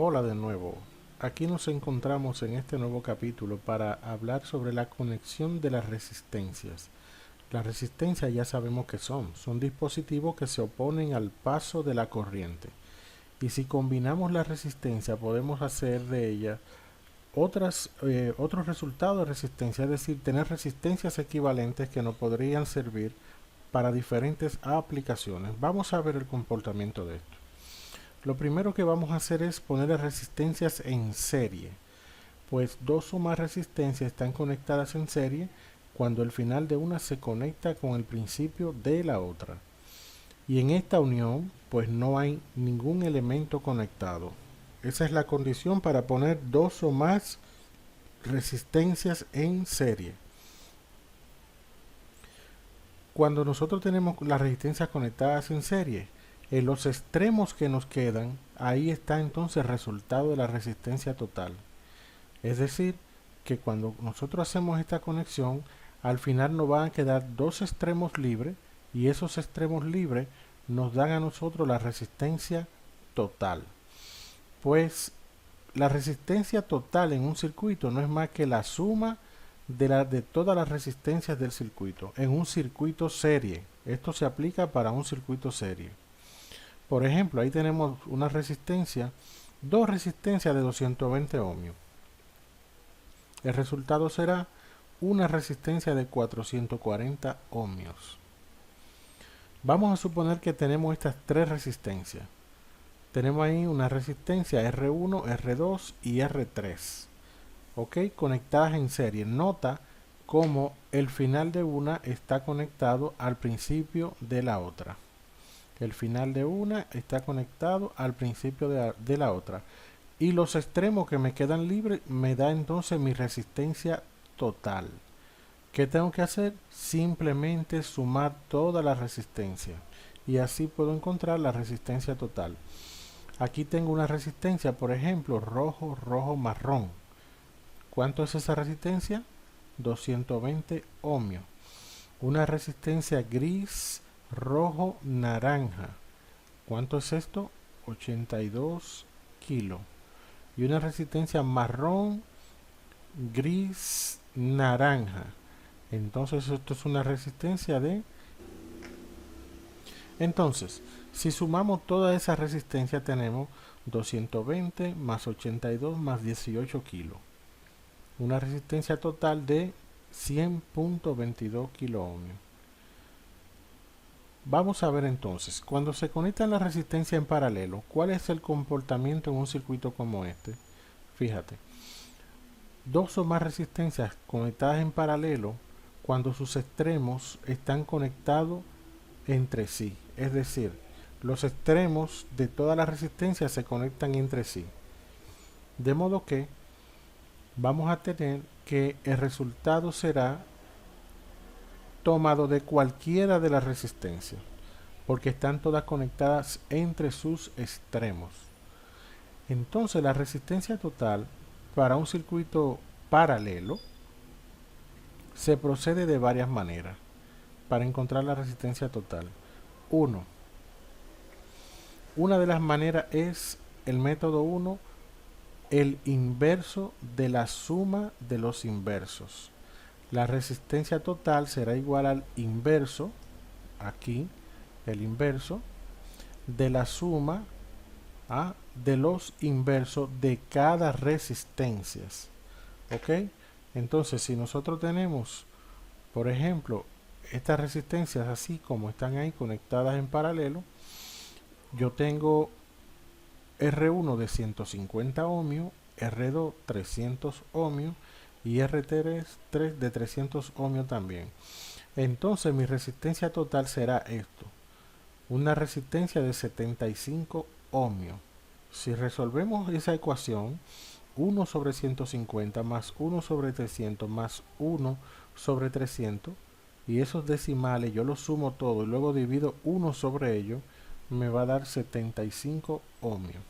Hola de nuevo. Aquí nos encontramos en este nuevo capítulo para hablar sobre la conexión de las resistencias. Las resistencias ya sabemos que son dispositivos que se oponen al paso de la corriente. Y si combinamos la resistencia podemos hacer de ella otros resultados de resistencia, es decir, tener resistencias equivalentes que nos podrían servir para diferentes aplicaciones. Vamos a ver el comportamiento de esto. Lo primero que vamos a hacer es poner las resistencias en serie, pues dos o más resistencias están conectadas en serie cuando el final de una se conecta con el principio de la otra. Y en esta unión, pues no hay ningún elemento conectado. Esa es la condición para poner dos o más resistencias en serie. Cuando nosotros tenemos las resistencias conectadas en serie, en los extremos que nos quedan, ahí está entonces el resultado de la resistencia total. Es decir, que cuando nosotros hacemos esta conexión, al final nos van a quedar dos extremos libres y esos extremos libres nos dan a nosotros la resistencia total. Pues la resistencia total en un circuito no es más que la suma de todas las resistencias del circuito en un circuito serie. Esto se aplica para un circuito serie. Por ejemplo, ahí tenemos una resistencia, dos resistencias de 220 ohmios. El resultado será una resistencia de 440 ohmios. Vamos a suponer que tenemos estas tres resistencias. Tenemos ahí una resistencia R1, R2 y R3. ¿Ok? Conectadas en serie. Nota cómo el final de una está conectado al principio de la otra. El final de una está conectado al principio de la otra. Y los extremos que me quedan libres me da entonces mi resistencia total. ¿Qué tengo que hacer? Simplemente sumar toda la resistencia. Y así puedo encontrar la resistencia total. Aquí tengo una resistencia, por ejemplo, rojo, rojo, marrón. ¿Cuánto es esa resistencia? 220 ohmios. Una resistencia gris, rojo, naranja. ¿Cuánto es esto? 82 kilos. Y una resistencia marrón, gris, naranja. Entonces esto es una resistencia de... Entonces, si sumamos toda esa resistencia tenemos 220 más 82 más 18 kilos. Una resistencia total de 100.22 kilo ohmios. Vamos a ver entonces, cuando se conectan las resistencias en paralelo, ¿cuál es el comportamiento en un circuito como este? Fíjate, dos o más resistencias conectadas en paralelo cuando sus extremos están conectados entre sí. Es decir, los extremos de todas las resistencias se conectan entre sí. De modo que vamos a tener que el resultado será tomado de cualquiera de las resistencias, porque están todas conectadas entre sus extremos. Entonces la resistencia total para un circuito paralelo se procede de varias maneras para encontrar la resistencia total. Una de las maneras es el método 1, el inverso de la suma de los inversos. La resistencia total será igual al inverso, aquí, el inverso, de la suma de los inversos de cada resistencia. ¿Ok? Entonces, si nosotros tenemos, por ejemplo, estas resistencias así como están ahí conectadas en paralelo, yo tengo R1 de 150 ohmios, R2 300 ohmios y R3 de 300 ohmios también. Entonces mi resistencia total será esto, una resistencia de 75 ohmios. Si resolvemos esa ecuación, 1 sobre 150 más 1 sobre 300 más 1 sobre 300, y esos decimales yo los sumo todo y luego divido 1 sobre ello, me va a dar 75 ohmios.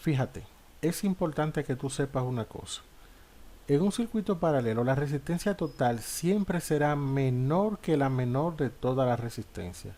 Fíjate, es importante que tú sepas una cosa. En un circuito paralelo, la resistencia total siempre será menor que la menor de todas las resistencias.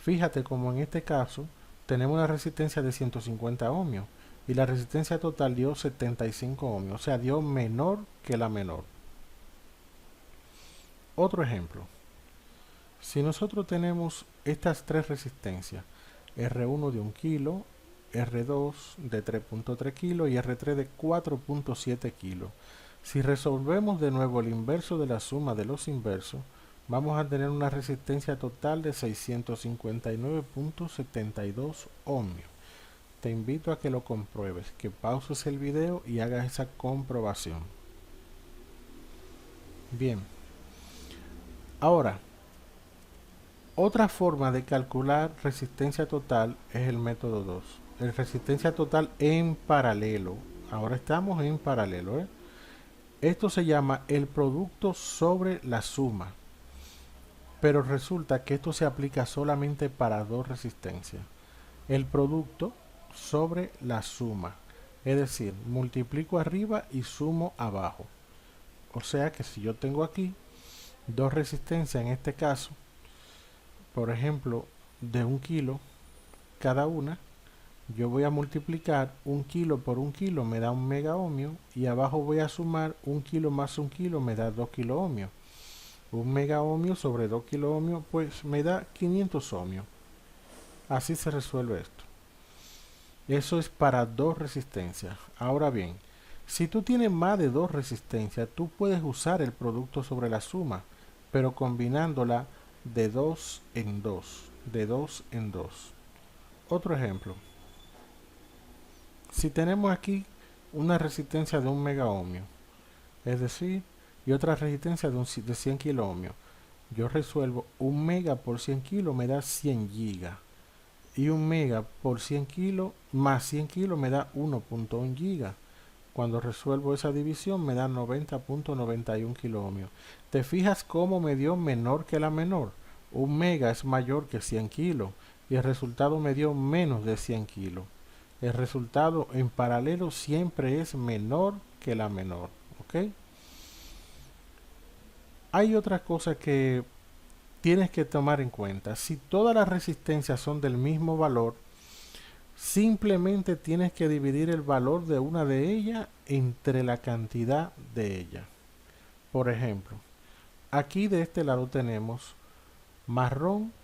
Fíjate como en este caso tenemos una resistencia de 150 ohmios y la resistencia total dio 75 ohmios, o sea, dio menor que la menor. Otro ejemplo, si nosotros tenemos estas tres resistencias, R1 de 1 kilo, R2 de 3.3 kg y R3 de 4.7 kg. Si resolvemos de nuevo el inverso de la suma de los inversos, vamos a tener una resistencia total de 659.72 ohmios. Te invito a que lo compruebes, que pauses el video y hagas esa comprobación. Bien. Ahora, otra forma de calcular resistencia total es el método 2. La resistencia total en paralelo. Ahora estamos en paralelo. Esto se llama el producto sobre la suma. Pero resulta que esto se aplica solamente para dos resistencias. El producto sobre la suma. Es decir, multiplico arriba y sumo abajo. O sea que si yo tengo aquí dos resistencias, en este caso, por ejemplo, de 1 kilo cada una, yo voy a multiplicar 1 kilo por 1 kilo, me da 1 mega ohmio, y abajo voy a sumar 1 kilo más 1 kilo, me da 2 kilo ohmios. 1 mega ohmio sobre 2 kilo ohmios, pues me da 500 ohmios. Así se resuelve esto. Eso es para dos resistencias. Ahora bien, si tú tienes más de dos resistencias, tú puedes usar el producto sobre la suma, pero combinándola de 2 en 2, de 2 en 2. Otro ejemplo. Si tenemos aquí una resistencia de 1 mega ohmio, es decir, y otra resistencia de 100 kilo ohmios, yo resuelvo 1 mega por 100 kilos me da 100 gigas. Y 1 mega por 100 kilos más 100 kilos me da 1.1 giga. Cuando resuelvo esa división me da 90.91 kilo ohmios. ¿Te fijas cómo me dio menor que la menor? 1 mega es mayor que 100 kilos y el resultado me dio menos de 100 kilos. El resultado en paralelo siempre es menor que la menor. ¿Ok? Hay otra cosa que tienes que tomar en cuenta. Si todas las resistencias son del mismo valor, simplemente tienes que dividir el valor de una de ellas entre la cantidad de ellas. Por ejemplo, aquí de este lado tenemos marrón,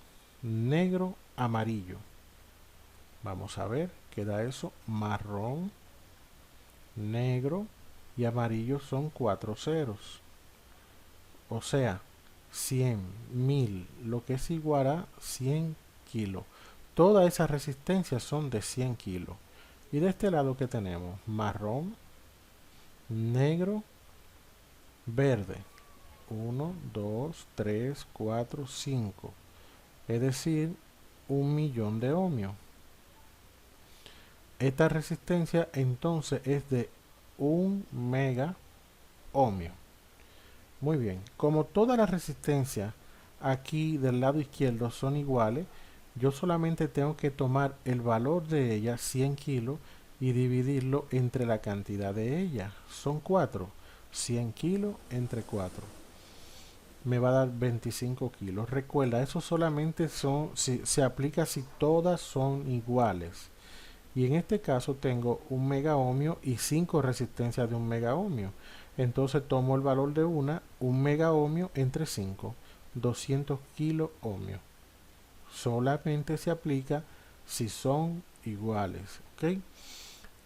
negro, amarillo. Vamos a ver qué da eso. Marrón, negro y amarillo son 4 ceros. O sea, 100, 1000, lo que es igual a 100 kilos. Todas esas resistencias son de 100 kilos. Y de este lado que tenemos marrón, negro, verde. 1, 2, 3, 4, 5. Es decir, 1.000.000 de ohmios. Esta resistencia entonces es de 1 mega ohmio. Muy bien, como todas las resistencias aquí del lado izquierdo son iguales, yo solamente tengo que tomar el valor de ellas, 100 kilos, y dividirlo entre la cantidad de ellas. Son 4. 100 kilos entre 4. Me va a dar 25 kilos. Recuerda, eso solamente se aplica si todas son iguales. Y en este caso tengo 1 mega ohmio y 5 resistencias de 1 mega ohmio. Entonces tomo el valor de 1 mega ohmio entre 5, 200 kilo ohmios. Solamente se aplica si son iguales. ¿Ok?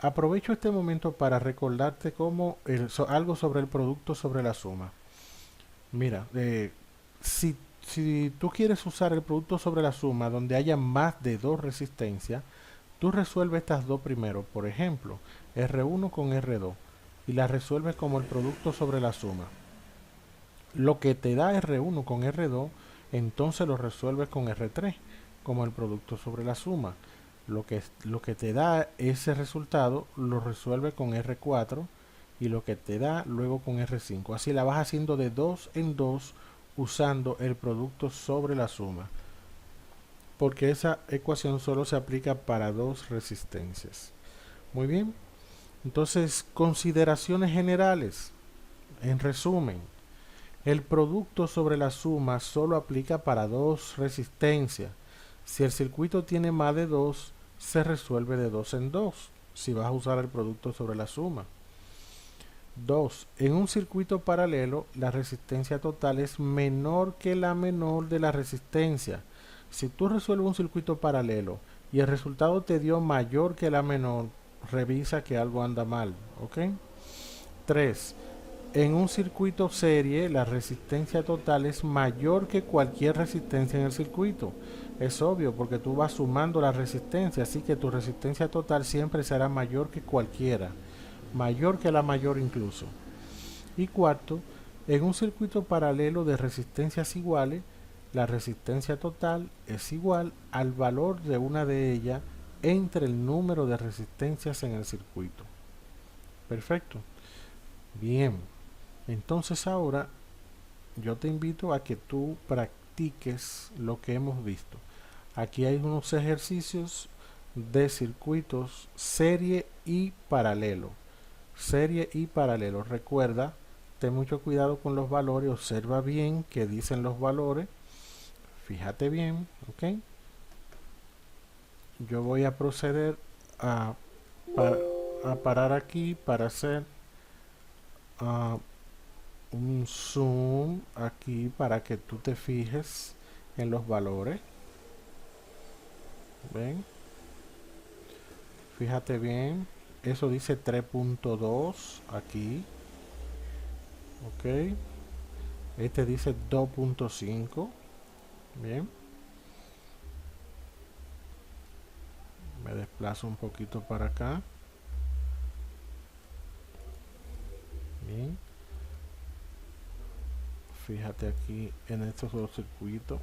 Aprovecho este momento para recordarte algo sobre el producto sobre la suma. Mira, si tú quieres usar el producto sobre la suma donde haya más de dos resistencias, tú resuelves estas dos primero. Por ejemplo, R1 con R2. Y la resuelves como el producto sobre la suma. Lo que te da R1 con R2, entonces lo resuelves con R3 como el producto sobre la suma. Lo que te da ese resultado lo resuelves con R4 y lo que te da luego con R5. Así la vas haciendo de 2 en 2 usando el producto sobre la suma. Porque esa ecuación solo se aplica para dos resistencias. Muy bien. Entonces, consideraciones generales. En resumen, el producto sobre la suma solo aplica para dos resistencias. Si el circuito tiene más de dos, se resuelve de 2 en 2. si vas a usar el producto sobre la suma. 2. En un circuito paralelo, la resistencia total es menor que la menor de la resistencia. Si tú resuelves un circuito paralelo y el resultado te dio mayor que la menor, revisa que algo anda mal, ¿ok? 3. En un circuito serie, la resistencia total es mayor que cualquier resistencia en el circuito. Es obvio porque tú vas sumando la resistencia, así que tu resistencia total siempre será mayor que cualquiera, mayor que la mayor incluso. Y cuarto, en un circuito paralelo de resistencias iguales, la resistencia total es igual al valor de una de ellas entre el número de resistencias en el circuito. Perfecto. Bien. Entonces ahora yo te invito a que tú practiques lo que hemos visto. Aquí hay unos ejercicios de circuitos serie y paralelo. Serie y paralelo. Recuerda, ten mucho cuidado con los valores, observa bien qué dicen los valores. Fíjate bien, ¿ok? Yo voy a proceder a, a parar aquí para hacer uh, un zoom aquí para que tú te fijes en los valores. ¿Ven? Fíjate bien. Eso dice 3.2 aquí. Ok. Este dice 2.5. Bien. Me desplazo un poquito para acá. Bien. Fíjate aquí en estos dos circuitos.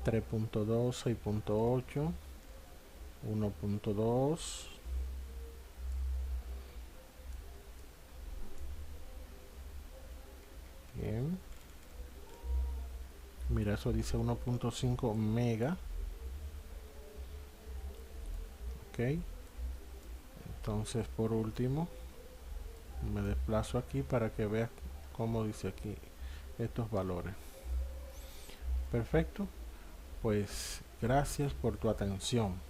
3.2, 6.8, 1.2. Bien. Mira, eso dice 1.5 mega. Ok. Entonces, por último, me desplazo aquí para que veas cómo dice aquí estos valores. Perfecto. Pues gracias por tu atención.